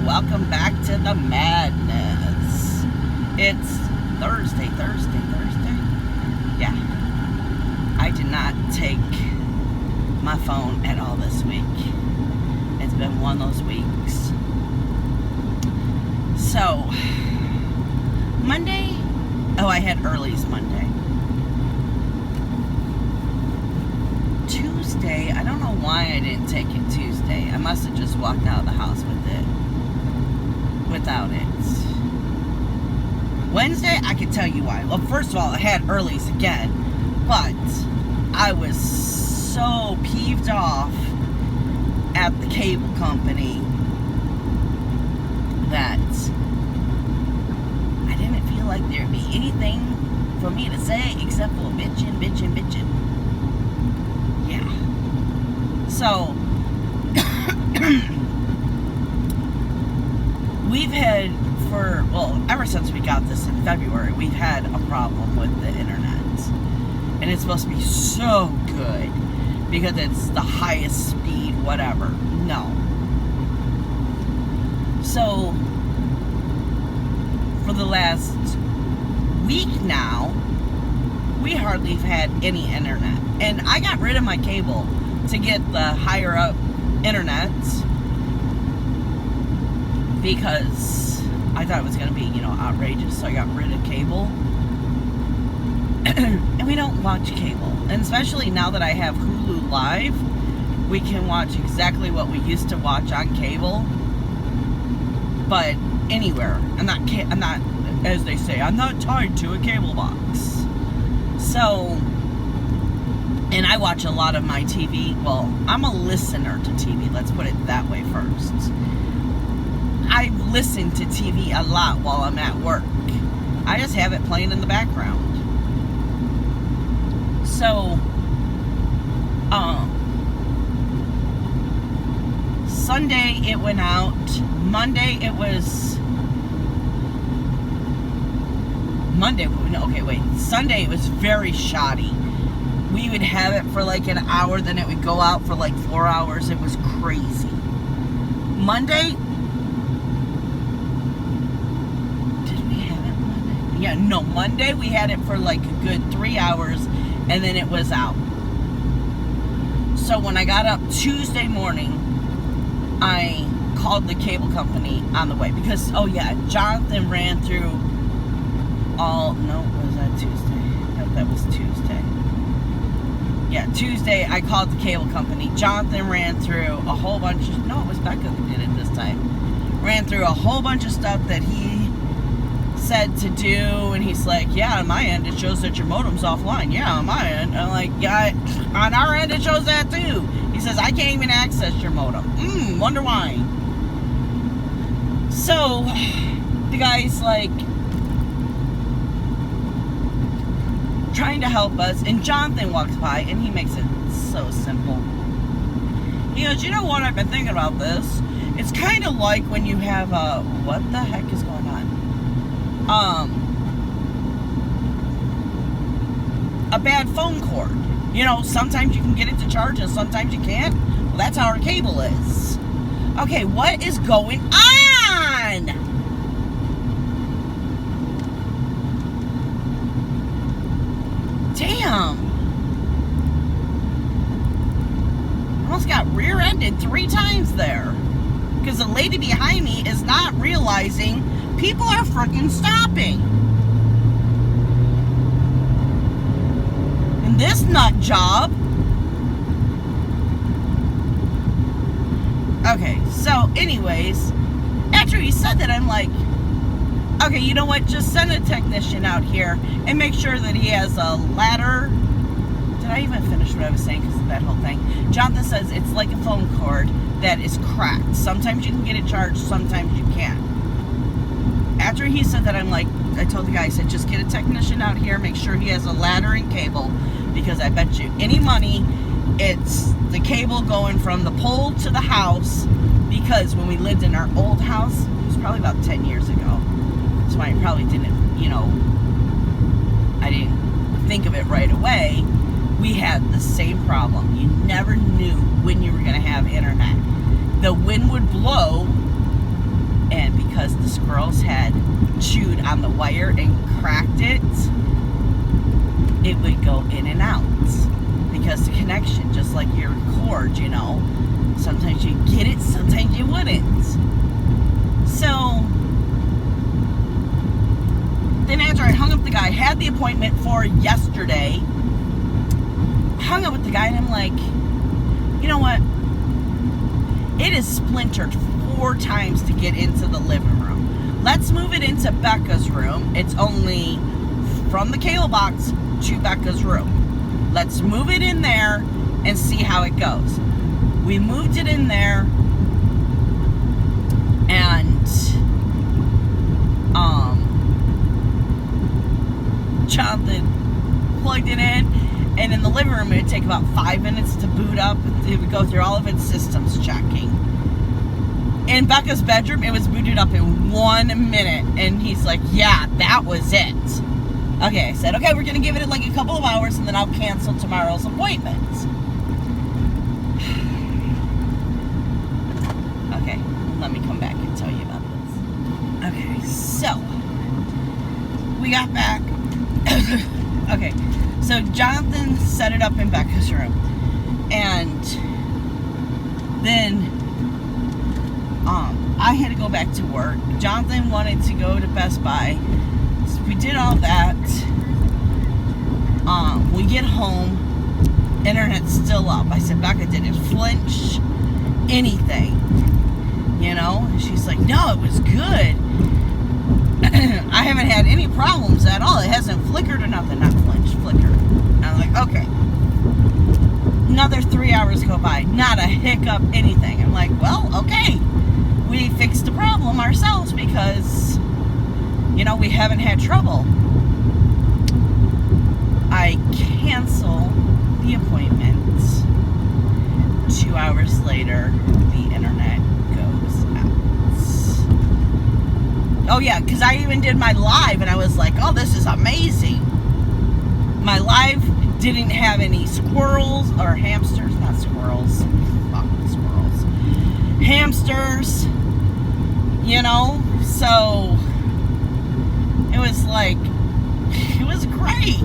welcome back to the madness. It's Thursday. Yeah. I did not take my phone at all this week. It's been one of those weeks. So, Monday, I had earlies Monday. Tuesday, I don't know why I didn't take it Tuesday. I must have just walked out of the house without it. Wednesday, I can tell you why. Well, first of all, I had earlies again, but I was so peeved off at the cable company that I didn't feel like there'd be anything for me to say except for bitching. Yeah. So, we've had ever since we got this in February, we've had a problem with the internet. And it's supposed to be so good because it's the highest speed, whatever. No. So, for the last week now, we hardly have had any internet. And I got rid of my cable to get the higher up internet because I thought it was going to be, outrageous. So I got rid of cable. And we don't watch cable. And especially now that I have Hulu Live, we can watch exactly what we used to watch on cable. But anywhere. I'm not, as they say, I'm not tied to a cable box. So, and I watch a lot of my TV. Well, I'm a listener to TV. Let's put it that way first. I listen to TV a lot while I'm at work. I just have it playing in the background. So, Sunday it went out. Monday it was... Sunday it was very shoddy. We would have it for like an hour, then it would go out for like 4 hours. It was crazy. Monday... Monday we had it for like a good 3 hours, and then it was out. So when I got up Tuesday morning, I called the cable company on the way, because, Jonathan ran through was that Tuesday? No, that was Tuesday. Yeah, Tuesday I called the cable company. Jonathan ran through a whole bunch of, it was Becca who did it this time. Ran through a whole bunch of stuff that he said to do, and he's like, yeah, on my end it shows that your modem's offline. Yeah, on my end. I'm like, yeah, on our end it shows that too. He says, I can't even access your modem. Wonder why. So the guy's like trying to help us, and Jonathan walks by and he makes it so simple. He goes, you know what, I've been thinking about this. It's kind of like when you have what the heck is going on? A bad phone cord. Sometimes you can get it to charge and sometimes you can't. Well, that's how our cable is. Okay, what is going on? Damn. Almost got rear-ended 3 times there. Because the lady behind me is not realizing people are freaking stopping. And this nut job. Okay, so anyways, after he said that, I'm like, okay, you know what? Just send a technician out here and make sure that he has a ladder. Did I even finish what I was saying because of that whole thing? Jonathan says it's like a phone cord that is cracked. Sometimes you can get it charged, sometimes you can't. After he said that, I told the guy, I said, just get a technician out here, make sure he has a ladder and cable, because I bet you any money, it's the cable going from the pole to the house, because when we lived in our old house, it was probably about 10 years ago, so I probably didn't, I didn't think of it right away. We had the same problem. You never knew when you were going to have internet. The wind would blow And because the squirrels had chewed on the wire and cracked it, it would go in and out. Because the connection, just like your cord, you know, sometimes you get it, sometimes you wouldn't. So then after I hung up the guy, had the appointment for yesterday, hung up with the guy, and I'm like, you know what? It is splintered 4 times to get into the living room. Let's move it into Becca's room. It's only from the cable box to Becca's room. Let's move it in there and see how it goes. We moved it in there, and Jonathan plugged it in, and in the living room it would take about 5 minutes to boot up. It would go through all of its systems checking. In Becca's bedroom, it was booted up in 1 minute, and he's like, yeah, that was it. Okay, I said, okay, we're going to give it like a couple of hours, and then I'll cancel tomorrow's appointment. Okay, let me come back and tell you about this. Okay, so we got back. Okay, so Jonathan set it up in Becca's room, and then I had to go back to work. Jonathan wanted to go to Best Buy. So we did all that. We get home, internet's still up. I said, Becca, did it flinch? Anything? You know? And she's like, no, it was good. I haven't had any problems at all. It hasn't flickered or nothing. Not flinched, flickered. And I'm like, okay. Another 3 hours go by. Not a hiccup, anything. I'm like, well, okay. We fixed the problem ourselves because, you know, we haven't had trouble. I cancel the appointment. 2 hours later, the internet goes out. Oh yeah, because I even did my live and I was like, oh, this is amazing. My live didn't have any squirrels or hamsters, not squirrels. Fuck squirrels. Hamsters, you know, so it was like, it was great.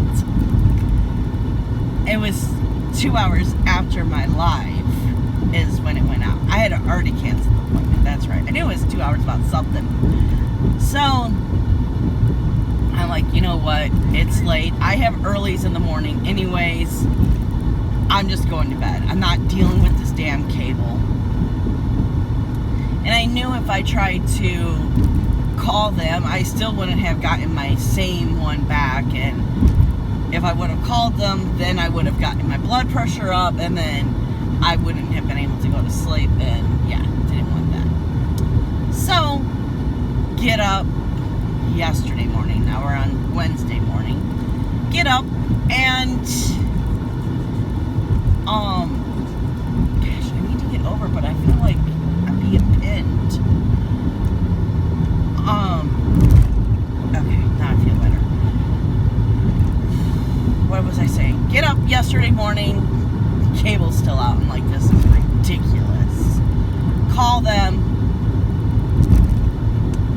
It was 2 hours after my live is when it went out. I had already canceled the appointment, that's right. I knew it was 2 hours about something. So I'm like, you know what, it's late. I have earlies in the morning anyways. I'm just going to bed. I'm not dealing with this damn cable. And I knew if I tried to call them, I still wouldn't have gotten my same one back. And if I would have called them, then I would have gotten my blood pressure up, and then I wouldn't have been able to go to sleep. And yeah, didn't want that. So, get up yesterday morning. Now we're on Wednesday morning. Get up and gosh, I need to get over, but I feel like I'm being pinned. Okay, now I feel better. What was I saying? Get up yesterday morning, cable's still out. I'm like, this is ridiculous. Call them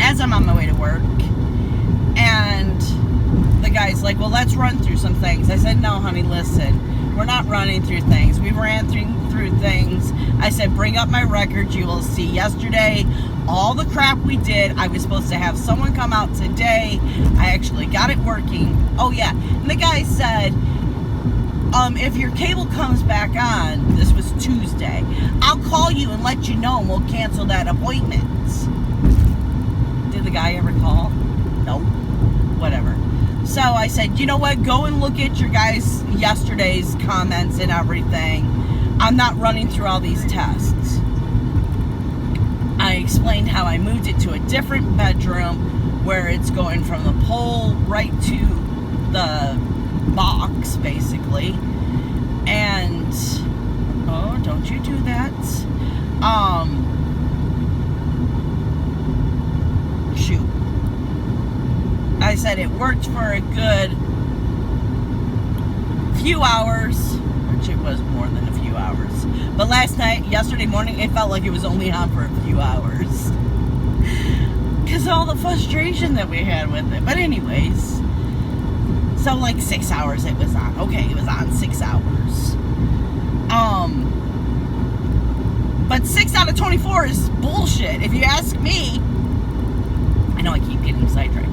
as I'm on my way to work, and the guy's like, well, let's run through some things. I said, no, honey, listen, we're not running through things. We ran through things. I said, bring up my records. You will see yesterday all the crap we did. I was supposed to have someone come out today. I actually got it working. Oh yeah, and the guy said, if your cable comes back on, this was Tuesday, I'll call you and let you know, and we'll cancel that appointment. Did the guy ever call? Nope. Whatever. So I said, you know what, go and look at your guys' yesterday's comments and everything. I'm not running through all these tests. I explained how I moved it to a different bedroom where it's going from the pole right to the box, basically. And, oh, don't you do that. Shoot. I said it worked for a good few hours, which it was more than a few hours. But yesterday morning, it felt like it was only on for a few hours. because of all the frustration that we had with it. But anyways, so like 6 hours it was on. Okay, it was on 6 hours. But 6 out of 24 is bullshit, if you ask me. I know I keep getting sidetracked.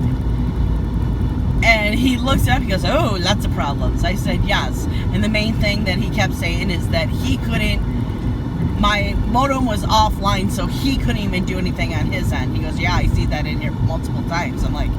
And he looks up, he goes, oh, lots of problems. I said, yes. And the main thing that he kept saying is that he couldn't, my modem was offline, so he couldn't even do anything on his end. He goes, yeah, I see that in here multiple times. I'm like,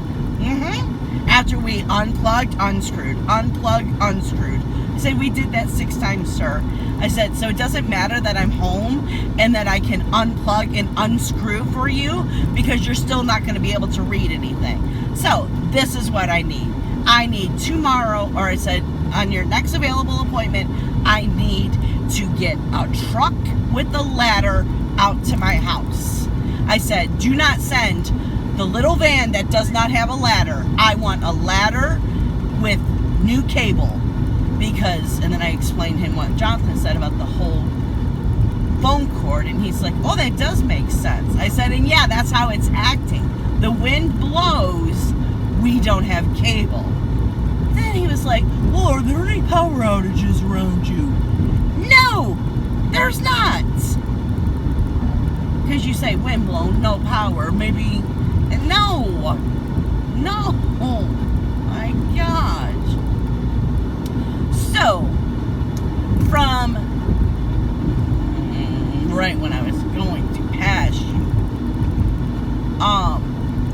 After we unplugged, unscrewed, unplugged, unscrewed. I said, we did that 6 times, sir. I said, so it doesn't matter that I'm home and that I can unplug and unscrew for you because you're still not going to be able to read anything. So this is what I need. I need tomorrow, or I said, on your next available appointment, I need to get a truck with a ladder out to my house. I said, do not send the little van that does not have a ladder. I want a ladder with new cable. Because, and then I explained to him what Jonathan said about the whole phone cord, and he's like, oh, that does make sense. I said, and yeah, that's how it's acting. The wind blows, we don't have cable. Then he was like, well, are there any power outages around you? No, there's not. Because you say wind blown, no power, maybe, no, my gosh. So, from right when I was going to pass you,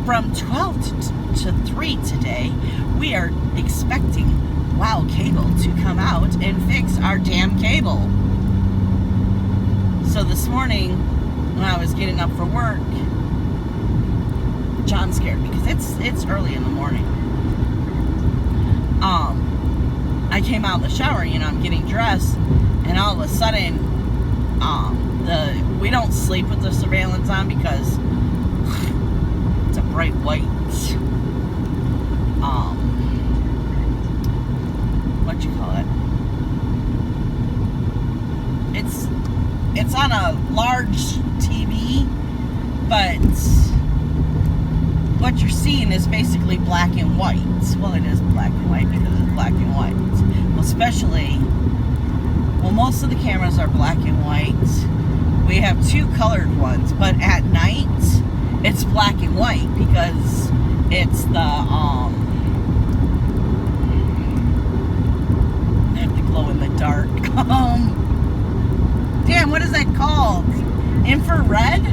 from 12 to 3 today, we are expecting Wild Cable to come out and fix our damn cable. So this morning, when I was getting up for work, John's scared because it's early in the morning. I came out of the shower, you know, I'm getting dressed, and all of a sudden, we don't sleep with the surveillance on because it's a bright white, what you call it? It's on a large TV, but what you're seeing is basically black and white. Well, it is black and white because it's black and white. Well, especially, well, most of the cameras are black and white. We have 2 colored ones, but at night, it's black and white because it's the, I have to glow in the dark. Damn, what is that called? Infrared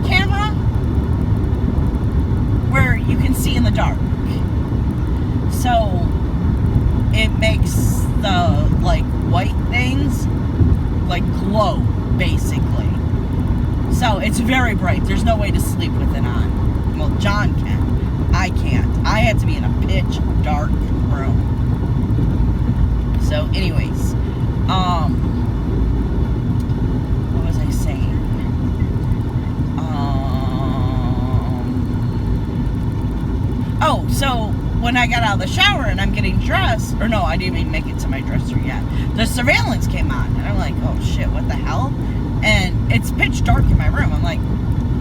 camera? Where you can see in the dark. So it makes the like white things like glow basically. So it's very bright. There's no way to sleep with it on. Well, John can. I can't. I had to be in a pitch dark room. So anyways, what was I saying? Oh, so when I got out of the shower and I'm getting dressed, or no, I didn't even make it to my dresser yet. The surveillance came on, and I'm like, oh shit, what the hell? And it's pitch dark in my room. I'm like,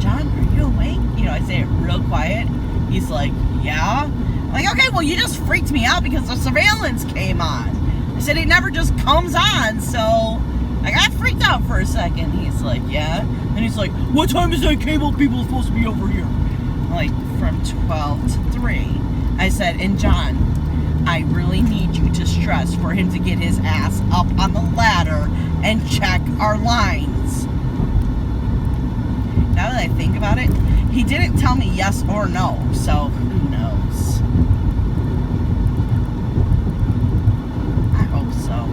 John, are you awake? You know, I say it real quiet. He's like, yeah. I'm like, okay, well, you just freaked me out because the surveillance came on. I said, it never just comes on, so I got freaked out for a second. He's like, yeah. And he's like, what time is that cable people supposed to be over here? I'm like, from 12 to 3. I said, and John, I really need you to stress for him to get his ass up on the ladder and check our lines. Now that I think about it, he didn't tell me yes or no, so who knows? I hope so.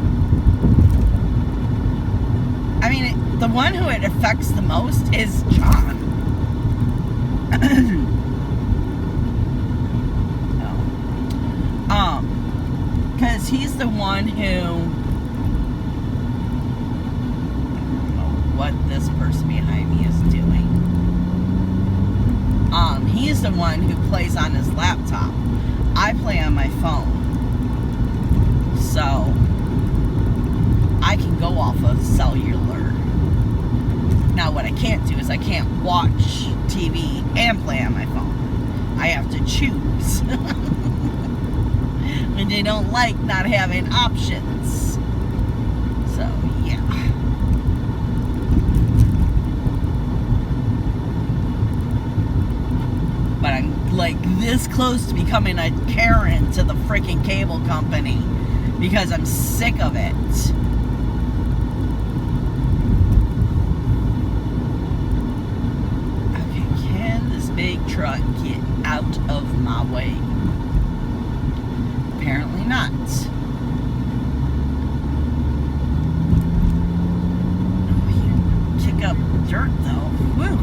I mean, the one who it affects the most is John. Because he's the one who, I don't know what this person behind me is doing. He's the one who plays on his laptop. I play on my phone. So, I can go off of cellular. Now, what I can't do is I can't watch TV TV and play on my phone. I have to choose. And they don't like not having options. So, yeah. But I'm like this close to becoming a Karen to the freaking cable company because I'm sick of it. Okay, can this big truck get out of my way? Apparently not. Oh, you kick up dirt though. Woo.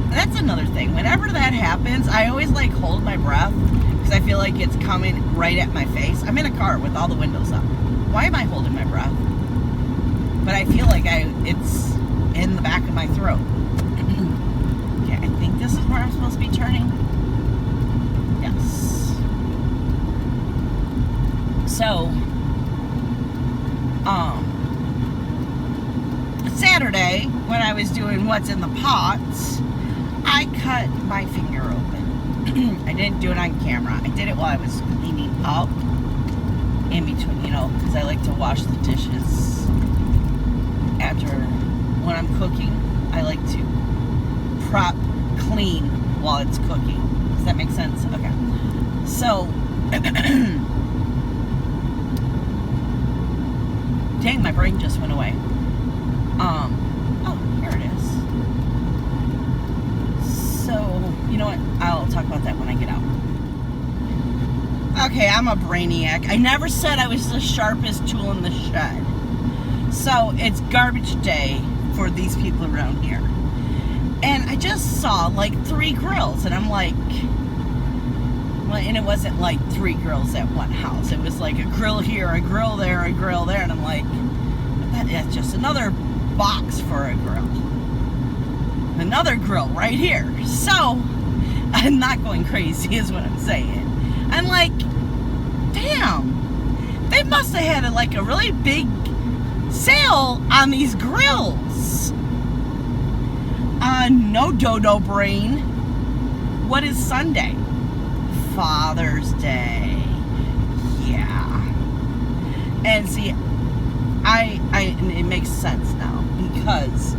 That's another thing. Whenever that happens, I always like hold my breath because I feel like it's coming right at my face. I'm in a car with all the windows up. Why am I holding my breath? But I feel like it's in the back of my throat. Okay, I think this is where I'm supposed to be turning. Yes. So, Saturday, when I was doing what's in the pots, I cut my finger open. I didn't do it on camera. I did it while I was cleaning up in between, you know, because I like to wash the dishes after when I'm cooking. I like to prep clean while it's cooking. Does that make sense? Okay. So, dang, my brain just went away. Oh, here it is. So, you know what? I'll talk about that when I get out. Okay, I'm a brainiac. I never said I was the sharpest tool in the shed. So, it's garbage day for these people around here. And I just saw like 3 grills, and I'm like, well, and it wasn't like 3 grills at one house. It was like a grill here, a grill there, a grill there, and I'm like, that's just another box for a grill. Another grill right here. So, I'm not going crazy is what I'm saying. I'm like, damn, they must have had like a really big sale on these grills. No dodo brain. What is Sunday? Father's Day. Yeah. And see, it makes sense now because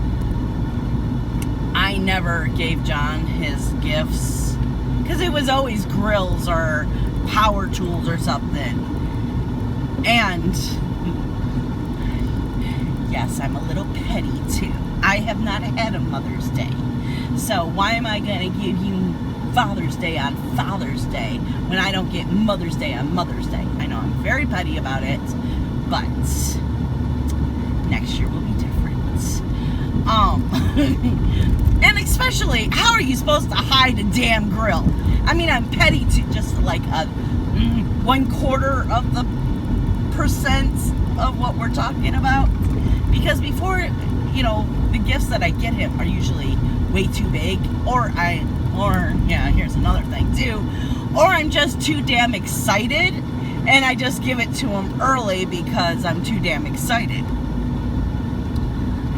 I never gave John his gifts because it was always grills or power tools or something. And yes, I'm a little petty too. I have not had a Mother's Day. So why am I going to give you Father's Day on Father's Day when I don't get Mother's Day on Mother's Day? I know I'm very petty about it, but next year will be different. And especially, how are you supposed to hide a damn grill? I mean, I'm petty to just like a 1/4 of the percent of what we're talking about. Because before, you know, the gifts that I get him are usually way too big, or yeah, here's another thing too, or I'm just too damn excited and I just give it to him early because I'm too damn excited.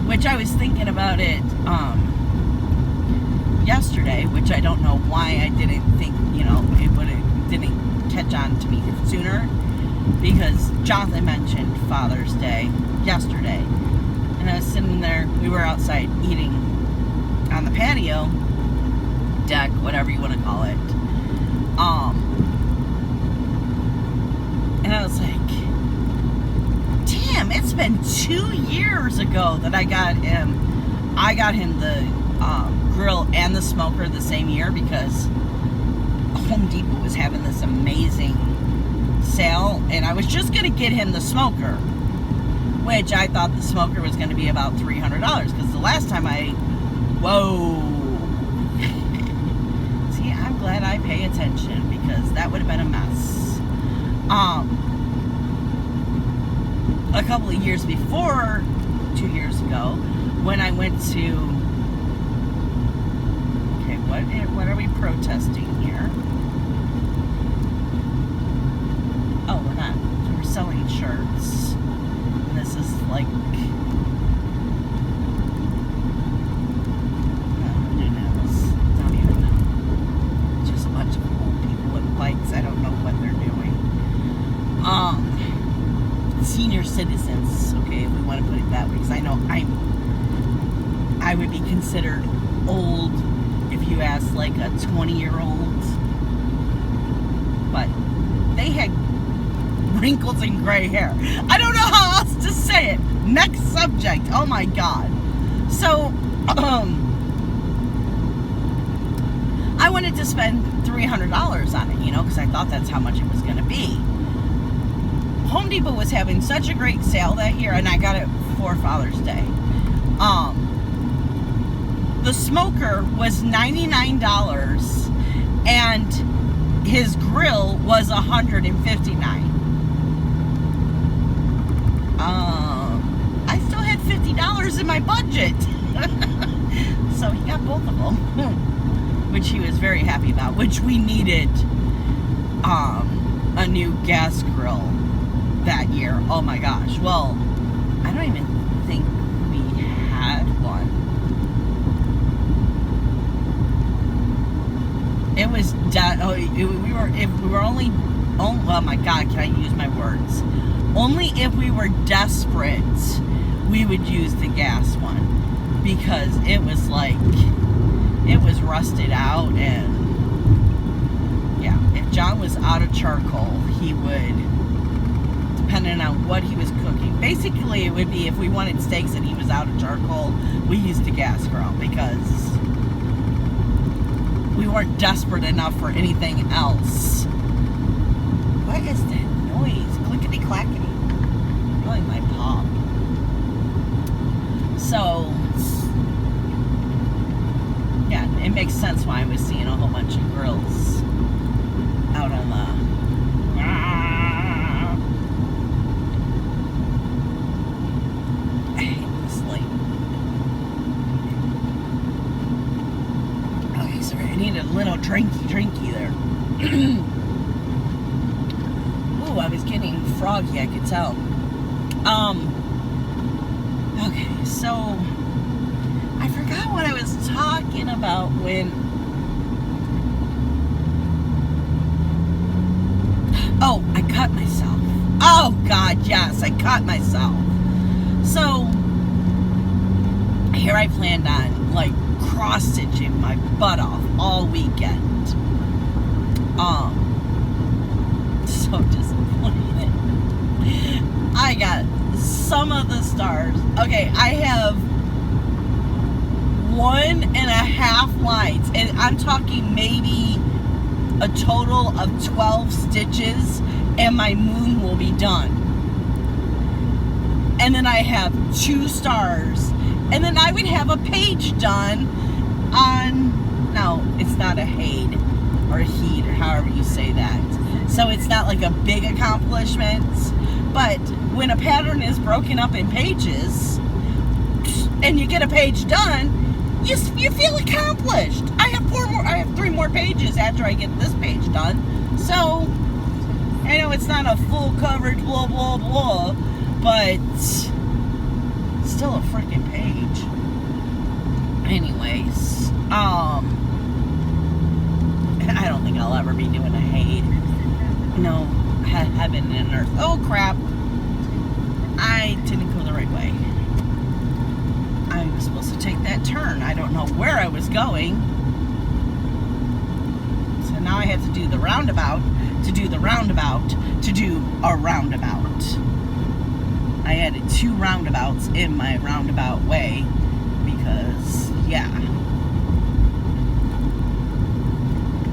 Which I was thinking about it yesterday, which I don't know why I didn't think, you know, didn't catch on to me sooner, because Jonathan mentioned Father's Day yesterday, and I was sitting there, we were outside eating on the patio deck, whatever you want to call it, and I was like, damn, it's been 2 years ago that I got him the grill and the smoker the same year, because Home Depot was having this amazing sale, and I was just going to get him the smoker, which I thought the smoker was going to be about $300, because the last time see, I'm glad I pay attention, because that would have been a mess. A couple of years before, 2 years ago, when I went to, okay, what are we protesting here? Oh, we're not. We're selling shirts. And this is like, senior citizens, okay, if we want to put it that way, because I know I would be considered old if you asked like a 20-year-old, but they had wrinkles and gray hair. I don't know how else to say it. Next subject. Oh my God. So, I wanted to spend $300 on it, you know, because I thought that's how much it was going to be. Home Depot was having such a great sale that year, and I got it for Father's Day. The smoker was $99, and his grill was $159. I still had $50 in my budget. So he got both of them, which he was very happy about, which we needed a new gas grill that year. Oh my gosh. Well, I don't even think we had one. It was done. Oh, we were only. Oh my God! Can I use my words? Only if we were desperate, we would use the gas one, because it was like, it was rusted out, and yeah, if John was out of charcoal, he would, depending on what he was cooking. Basically, it would be if we wanted steaks and he was out of charcoal, we used the gas grill, because we weren't desperate enough for anything else. What is that noise? Clickety clackety. Really my pop. So, yeah, it makes sense why I was seeing a whole bunch of grills out on the. I hate this light. Okay, sorry, I need a little drinky there. Ooh, I was getting froggy, I could tell. Okay, so I forgot what I was talking about when. Oh, I cut myself. Oh God, yes, I cut myself. So here I planned on like cross-stitching my butt off all weekend. So disappointed. I got some of the stars. Okay, I have 1.5 lines, and I'm talking maybe a total of 12 stitches, and my moon will be done. And then I have 2 stars, and then I would have a page done on, no, it's not a head or a heat or however you say that. So it's not like a big accomplishment, but when a pattern is broken up in pages and you get a page done, you feel accomplished. I have 3 more pages after I get this page done. So I know it's not a full coverage, blah blah blah, but still a freaking page. Anyways, I don't think I'll ever be doing a hate. No, heaven and earth. Oh crap! I didn't go the right way. I was supposed to take that turn. I don't know where I was going. So now I have to do the roundabout, to do the roundabout, to do a roundabout. I added 2 roundabouts in my roundabout way because, yeah.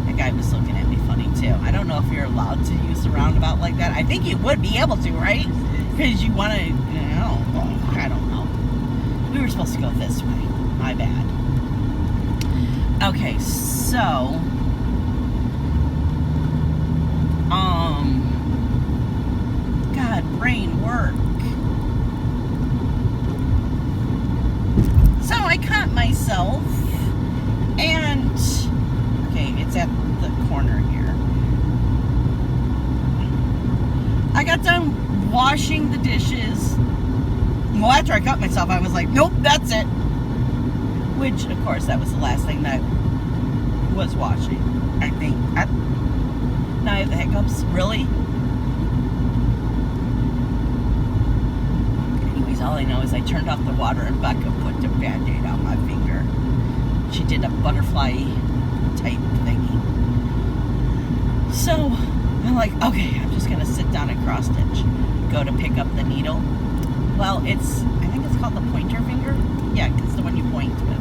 That guy was looking at me funny too. I don't know if you're allowed to use the roundabout like that. I think you would be able to, right? Because you want to, I don't know. We were supposed to go this way. My bad. Okay, so God, brain work. So I cut myself, and okay, it's at the corner here. I got done washing the dishes. Well, after I cut myself, I was like, nope, that's it. Which, of course, that was the last thing that was washing, I think. Now I have the hiccups. Really? I know is I turned off the water and Becca put the Band-Aid on my finger. She did a butterfly type thingy. So I'm like, okay, I'm just gonna sit down and cross stitch. Go to pick up the needle. Well, I think it's called the pointer finger. Yeah, it's the one you point with.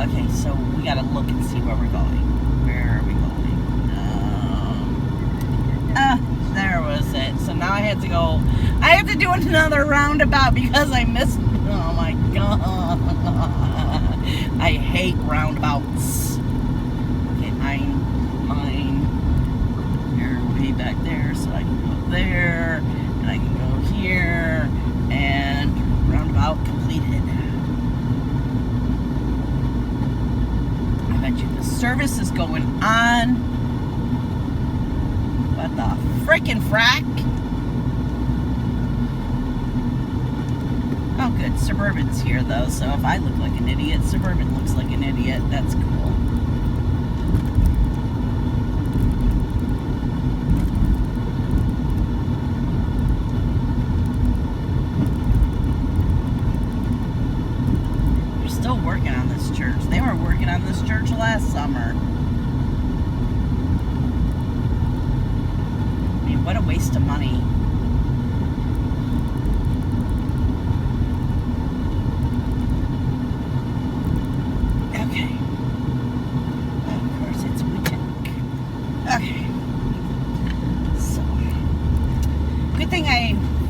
Okay, so we gotta look and see where we're going. Where are we going? There was it. So now I have to do another roundabout because I missed. Oh my god. I hate roundabouts. Okay, mine. Here, way back there, so I can go there, and I can go here, and roundabout completed. I bet you the service is going on. What the frickin' frack? Oh good, Suburban's here though, so if I look like an idiot, Suburban looks like an idiot. That's cool. They're still working on this church. They were working on this church last summer. I mean, what a waste of money.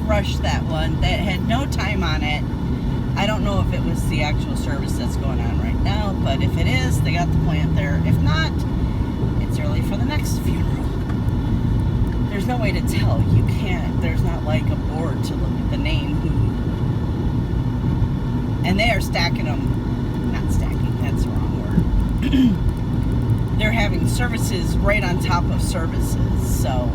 Rushed that one. That had no time on it. I don't know if it was the actual service that's going on right now, but if it is, they got the plant there. If not, it's early for the next funeral. There's no way to tell. You can't. There's not like a board to look at the name who. And they are stacking them. Not stacking, that's the wrong word. They're having services right on top of services, so.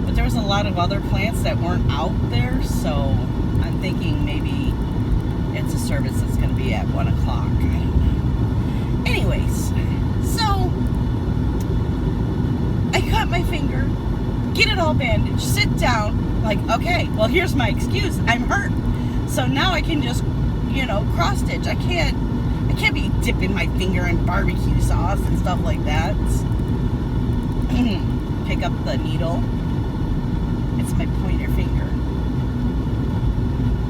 But there was a lot of other plants that weren't out there, so I'm thinking maybe it's a service that's going to be at 1 o'clock. I don't know. Anyways, so I cut my finger, get it all bandaged, sit down, like, okay, well, here's my excuse. I'm hurt. So now I can just, cross stitch. I can't be dipping my finger in barbecue sauce and stuff like that. Pick up the needle. It's my pointer finger.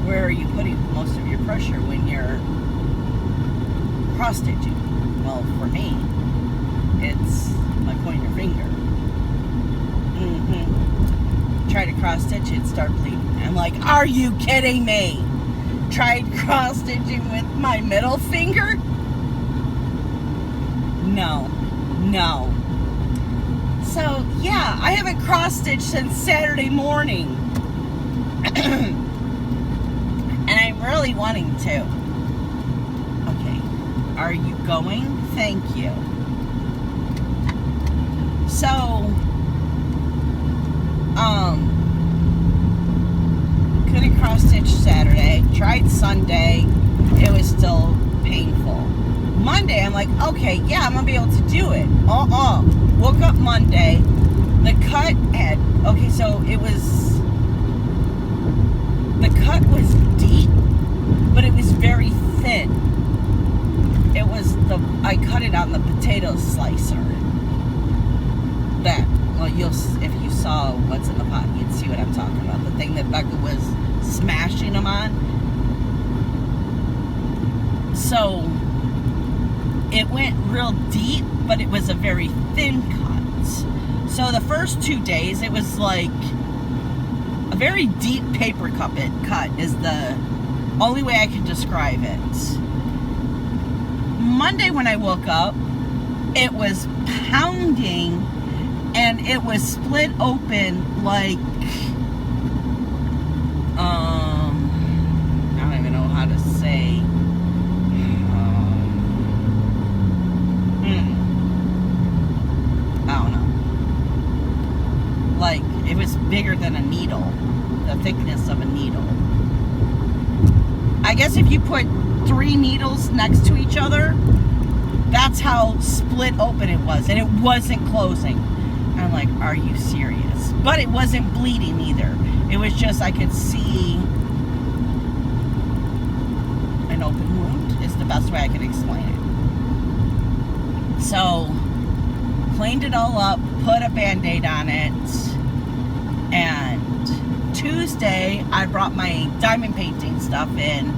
Where are you putting most of your pressure when you're cross stitching? Well, for me, it's my pointer finger. Try to cross stitch it, start bleeding. I'm like, are you kidding me? Tried cross stitching with my middle finger? No. So, yeah, I haven't cross-stitched since Saturday morning. And I'm really wanting to. Okay. Are you going? Thank you. So, couldn't cross-stitch Saturday. Tried Sunday. It was still painful. Monday, I'm like, okay, yeah, I'm going to be able to do it. Woke up Monday, the cut was deep, but it was very thin. I cut it on the potato slicer. If you saw what's in the pot, you'd see what I'm talking about. The thing that Becca was smashing them on. So, it went real deep, but it was a very thin cut. So the first 2 days, it was like a very deep paper cut is the only way I can describe it. Monday when I woke up, it was pounding and it was split open like, I don't even know how to say. I don't know. Like, it was bigger than a needle. The thickness of a needle. I guess if you put 3 needles next to each other, that's how split open it was. And it wasn't closing. And I'm like, are you serious? But it wasn't bleeding either. It was just, I could see an open wound, is the best way I can explain it. So, cleaned it all up, put a Band-Aid on it, and Tuesday, I brought my diamond painting stuff in,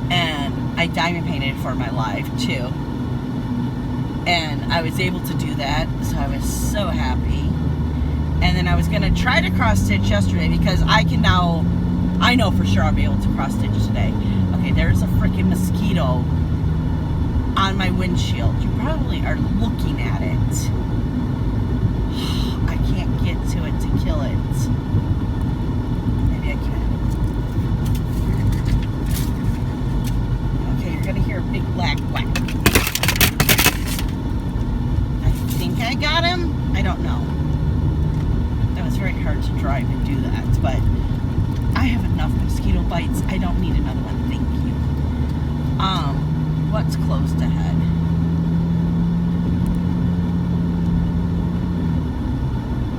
and I diamond painted for my live, too. And I was able to do that, so I was so happy. And then I was going to try to cross-stitch yesterday, because I know for sure I'll be able to cross-stitch today. Okay, there's a freaking mosquito on my windshield. You probably are looking at it. I can't get to it to kill it. Maybe I can. Okay, you're going to hear a big black whack. I think I got him. I don't know. That was very hard to drive and do that, but I have enough mosquito bites. I don't need another one. Thank you. What's closed ahead?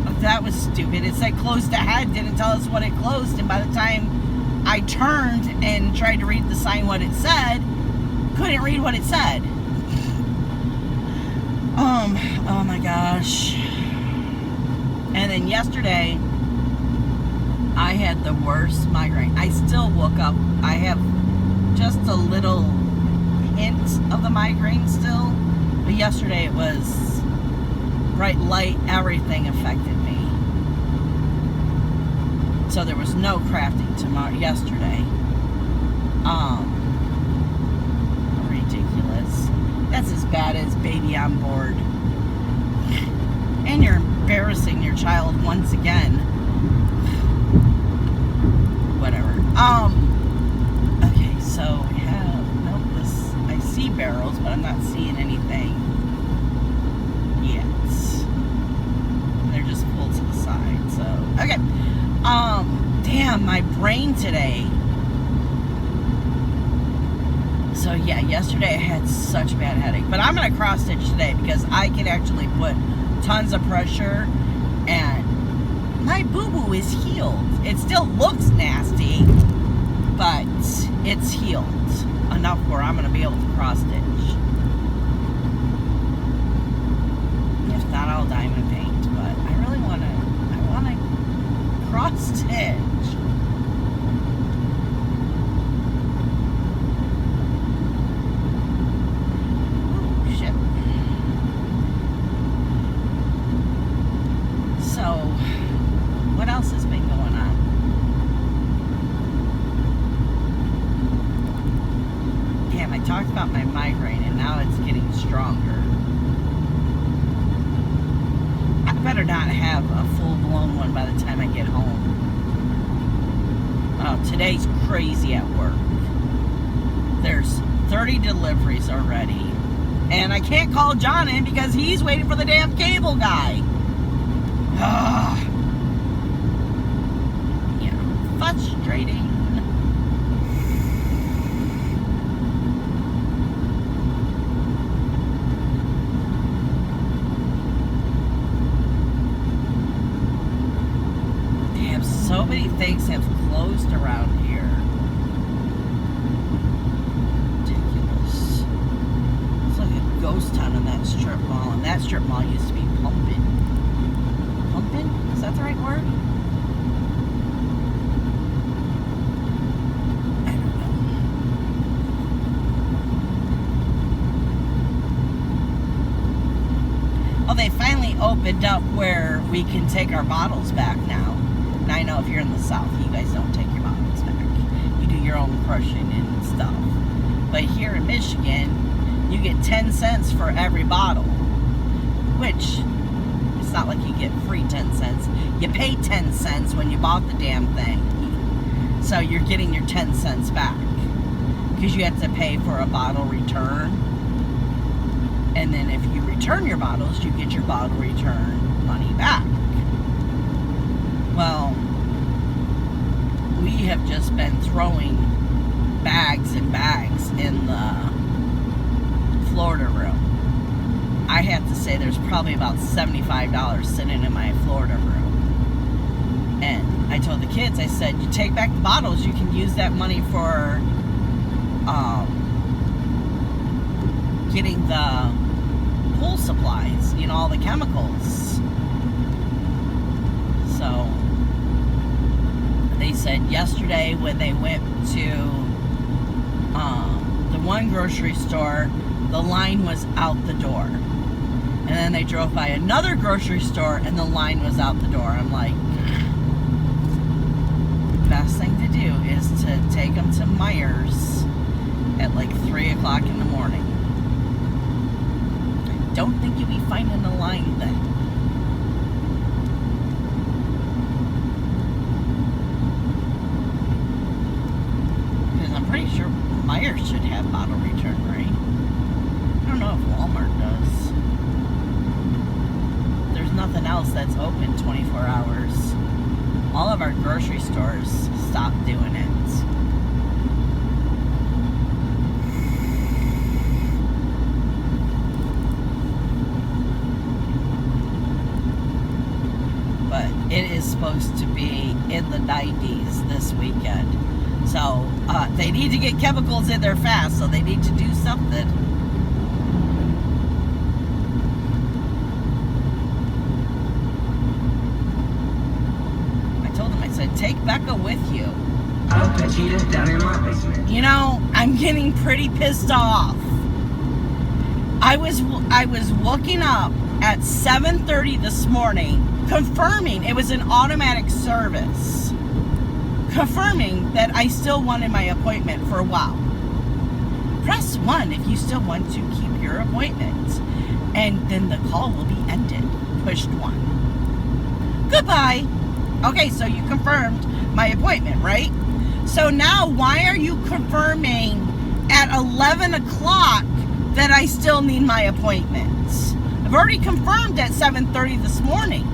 Oh, that was stupid. It said closed ahead, didn't tell us what it closed, and by the time I turned and tried to read the sign what it said, couldn't read what it said. Oh my gosh. And then yesterday, I had the worst migraine. I still woke up. I have just a little hint of the migraine still. But yesterday it was bright light. Everything affected me. So there was no crafting yesterday. Ridiculous. That's as bad as baby on board. And you're embarrassing your child once again. Whatever. Okay, so we have, I see barrels, but I'm not seeing anything yet. They're just pulled to the side, so, okay. Damn, my brain today. So yeah, yesterday I had such a bad headache, but I'm going to cross stitch today because I can actually put tons of pressure, and my boo-boo is healed. It still looks nasty, but it's healed enough where I'm going to be able to cross stitch. If not, I'll diamond paint, but I really want to cross stitch. What else has been going on? Damn, I talked about my migraine and now it's getting stronger. I better not have a full-blown one by the time I get home. Oh, today's crazy at work. There's 30 deliveries already. And I can't call John in because he's waiting for the damn cable guy. Ugh. Frustrating. Damn, so many things have closed around here. Ridiculous. It's like a ghost town in that strip mall, and that strip mall used to be pumping. Pumping? Is that the right word? They finally opened up where we can take our bottles back now. And I know if you're in the South, you guys don't take your bottles back. You do your own crushing and stuff. But here in Michigan, you get 10 cents for every bottle. Which, it's not like you get free 10 cents. You pay 10 cents when you bought the damn thing. So you're getting your 10 cents back. Because you have to pay for a bottle return. And then if you return your bottles, you get your bottle return money back. Well, we have just been throwing bags and bags in the Florida room. I have to say there's probably about $75 sitting in my Florida room. And I told the kids, I said, you take back the bottles, you can use that money for getting the pool supplies, you know, all the chemicals. So they said yesterday when they went to the one grocery store, the line was out the door. And then they drove by another grocery store and the line was out the door. I'm like, best thing to do is to take them to Myers at like 3 o'clock in the morning. I don't think you'll be finding a line then. Because I'm pretty sure Myers should have bottle return, right? I don't know if Walmart does. There's nothing else that's open 24 hours. All of our grocery stores stopped doing it. But it is supposed to be in the 90s this weekend. So they need to get chemicals in there fast, so they need to do something. Take Becca with you. I'll put you down in my basement. You know, I'm getting pretty pissed off. I was looking up at 7:30 this morning, confirming it was an automatic service, confirming that I still wanted my appointment for a while. Press 1 if you still want to keep your appointment, and then the call will be ended. Pushed 1. Goodbye. Okay, so you confirmed my appointment, right? So now why are you confirming at 11 o'clock that I still need my appointment? I've already confirmed at 7:30 this morning.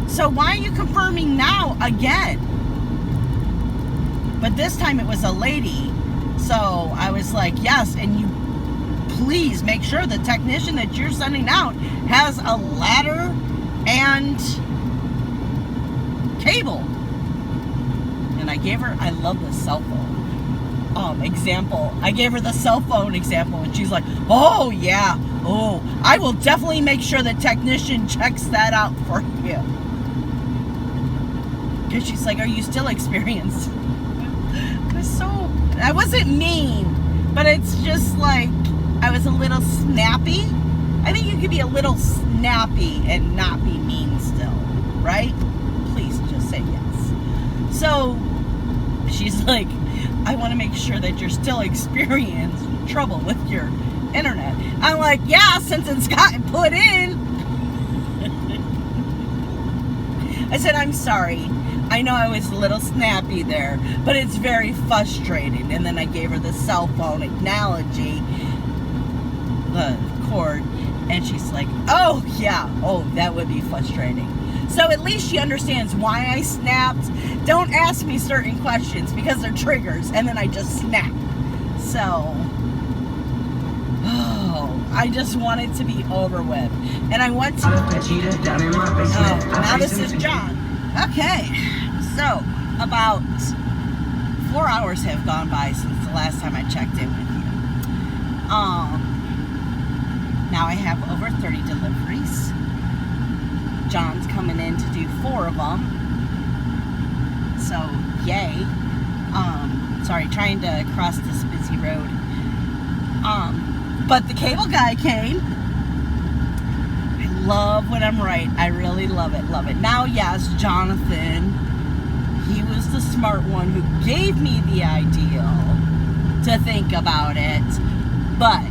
So why are you confirming now again? But this time it was a lady. So I was like, yes, and you please make sure the technician that you're sending out has a ladder and cable. And I gave her, I love the cell phone example. I gave her the cell phone example and she's like, oh yeah, oh, I will definitely make sure the technician checks that out for you. Because she's like, are you still experienced? I wasn't mean, but it's just like, I was a little snappy. I think you could be a little snappy and not be mean still, right? Please just say yes. So she's like, I want to make sure that you're still experiencing trouble with your internet. I'm like, yeah, since it's gotten put in. I said, I'm sorry. I know I was a little snappy there, but it's very frustrating. And then I gave her the cell phone analogy, the cord, and she's like, oh yeah, oh, that would be frustrating. So at least she understands why I snapped. Don't ask me certain questions because they're triggers, and then I just snap. So, I just want it to be over with. And I went to... now this is John. Okay, so about 4 hours have gone by since the last time I checked in with you. Now I have over 30 deliveries. John's coming in to do 4 of them. So, yay. Sorry, trying to cross this busy road. But the cable guy came. I love when I'm right. I really love it, love it. Now, yes, Jonathan, he was the smart one who gave me the idea to think about it. But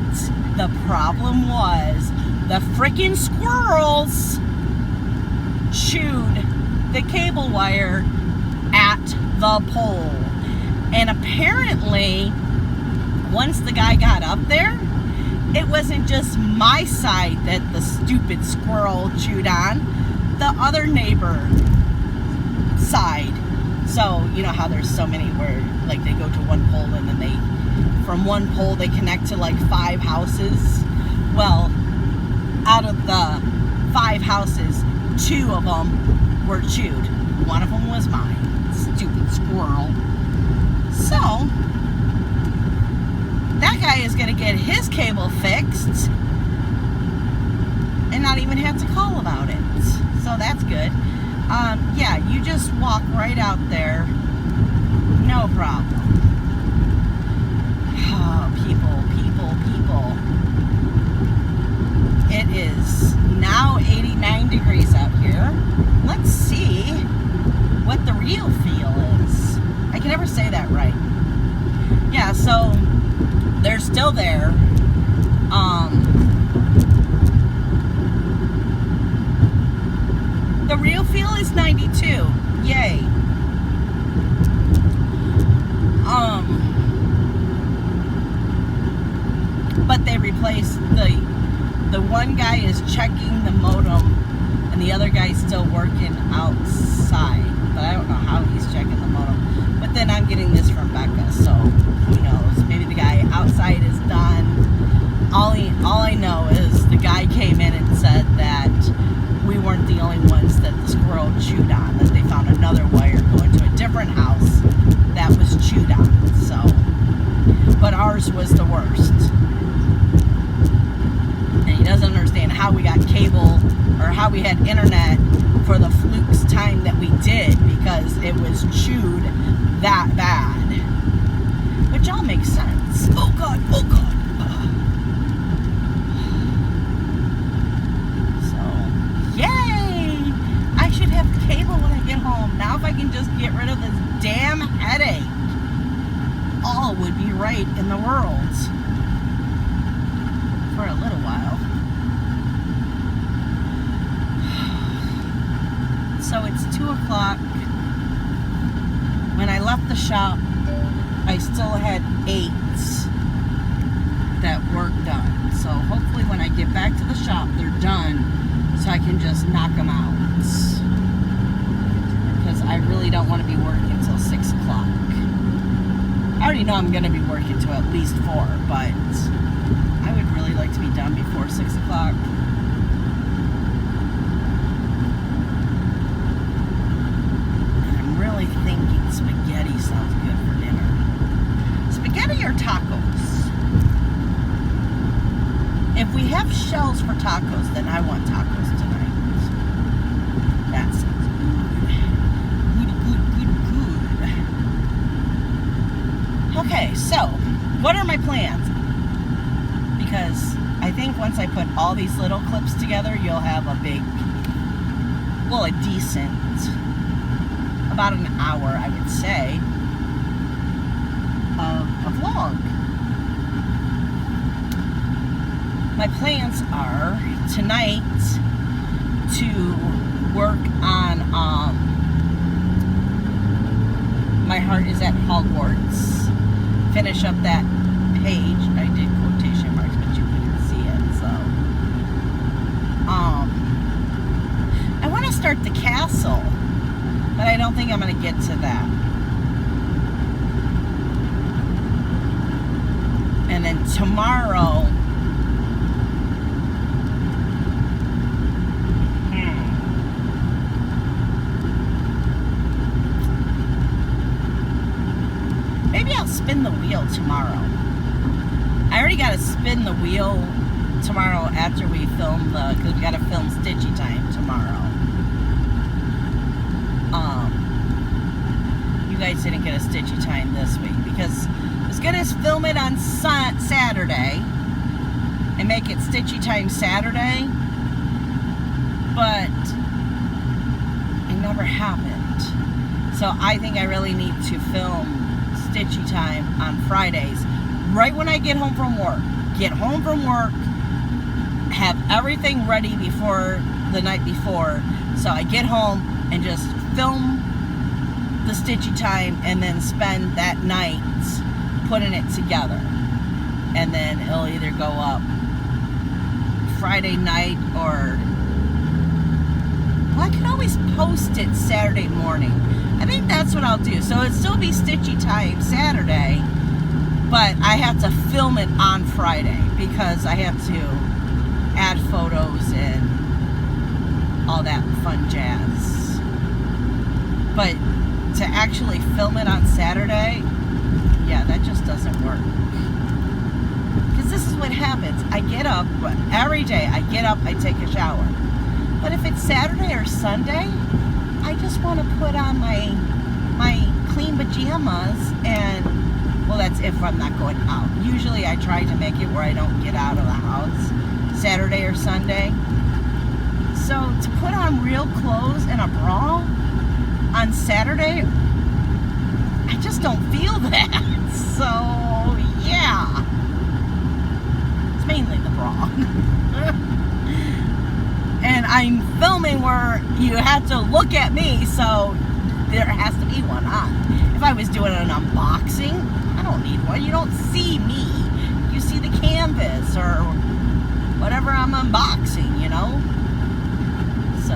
the problem was the freaking squirrels chewed the cable wire at the pole. And apparently, once the guy got up there, it wasn't just my side that the stupid squirrel chewed on, the other neighbor side. So, you know how there's so many where, like, they go to one pole and then they, from one pole, they connect to, like, 5 houses. Well, out of the 5 houses, 2 of them were chewed. One of them was mine. Stupid squirrel. So, that guy is going to get his cable fixed and not even have to call about it. So that's good. Yeah, you just walk right out there. No problem. Oh, people. It is now 89 degrees out here. Let's see what the real feel is. I can never say that right. Yeah, so they're still there. The real feel is 92. Yay. But they replaced the one guy is checking the modem and the other guy's still working outside. But I don't know how he's checking the modem. But then I'm getting this from Becca, so who knows? Maybe the guy outside is done. All I know is the guy came in and said that we weren't the only ones that the squirrel chewed on, that they found another wire going to a different house that was chewed on. So, but ours was the worst. And he doesn't understand how we got cable or how we had internet for the flukes time that we did, because it was chewed that bad. Which all makes sense. Oh God, oh God. So, yay! I should have cable when I get home. Now if I can just get rid of this damn headache, all would be right in the world. For a little while. So it's 2 o'clock. When I left the shop, I still had 8 that weren't done. So hopefully when I get back to the shop, they're done, so I can just knock them out. Because I really don't want to be working until 6 o'clock. I already know I'm going to be working till at least 4, but I would really like to be done before 6 o'clock. And I'm really thinking spaghetti sounds good for dinner. Spaghetti or tacos? If we have shells for tacos, then I want tacos tonight. That sounds good. Okay, so what are my plans? Because I think once I put all these little clips together, you'll have a big, well, a decent, about an hour, I would say, of a vlog. My plans are tonight to work on My Heart is at Hogwarts. Finish up that page. I did quotation marks, but you couldn't see it, so. I want to start the castle, but I don't think I'm going to get to that. And then tomorrow, maybe I'll spin the wheel tomorrow. I already got to spin the wheel tomorrow after we film because we got to film Stitchy Time tomorrow. You guys didn't get a Stitchy Time this week because I was going to film it on Saturday and make it Stitchy Time Saturday, but it never happened. So I think I really need to film Stitchy Time on Fridays, right when I get home from work. Get home from work, have everything ready before the night before, so I get home and just film the Stitchy Time and then spend that night putting it together. And then it'll either go up Friday night or, well, I can always post it Saturday morning. I think that's what I'll do. So it'll still be Stitchy Time Saturday, but I have to film it on Friday because I have to add photos and all that fun jazz. But to actually film it on Saturday, yeah, that just doesn't work. this is what happens. I get up, every day I get up, I take a shower. But if it's Saturday or Sunday, I just want to put on my clean pajamas and, well, that's if I'm not going out. Usually I try to make it where I don't get out of the house Saturday or Sunday. So to put on real clothes and a bra on Saturday, I just don't feel that. So, yeah. It's mainly the bra. And I'm filming where you have to look at me, so there has to be one on. If I was doing an unboxing, I don't need one. You don't see me. You see the canvas or whatever I'm unboxing, you know? So,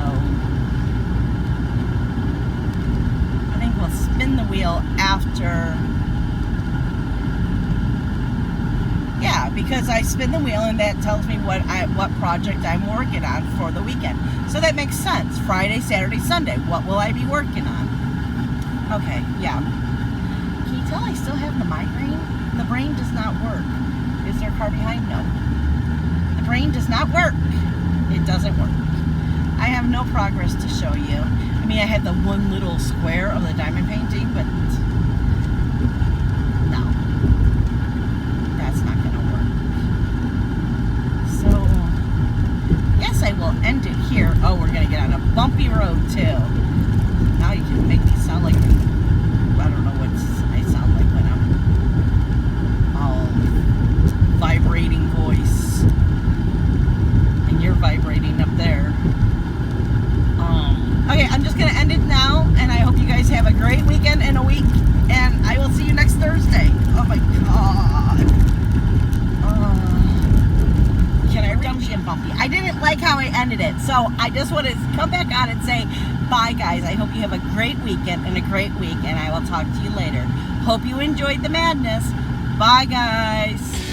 I think we'll spin the wheel after. Yeah, because I spin the wheel and that tells me what project I'm working on for the weekend. So that makes sense. Friday, Saturday, Sunday. What will I be working on? Okay, yeah. Can you tell I still have the migraine? The brain does not work. Is there a car behind? No. The brain does not work. It doesn't work. I have no progress to show you. I mean, I had the one little square of the diamond painting, but no. That's not going to work. So, yes, I will end it here. Oh, we're going to get on a bumpy road, too. Now you can make me sound like, I don't know what I sound like when I'm all vibrating voice. And you're vibrating up there. Okay, I'm just going to end it now, and I hope you guys have a great weekend and a week, and I will see you next Thursday. Oh my God. Can I reach and bumpy? I didn't like how I ended it, so I just want to come back on and say bye, guys. I hope you have a great weekend and a great week, and I will talk to you later. Hope you enjoyed the madness. Bye, guys.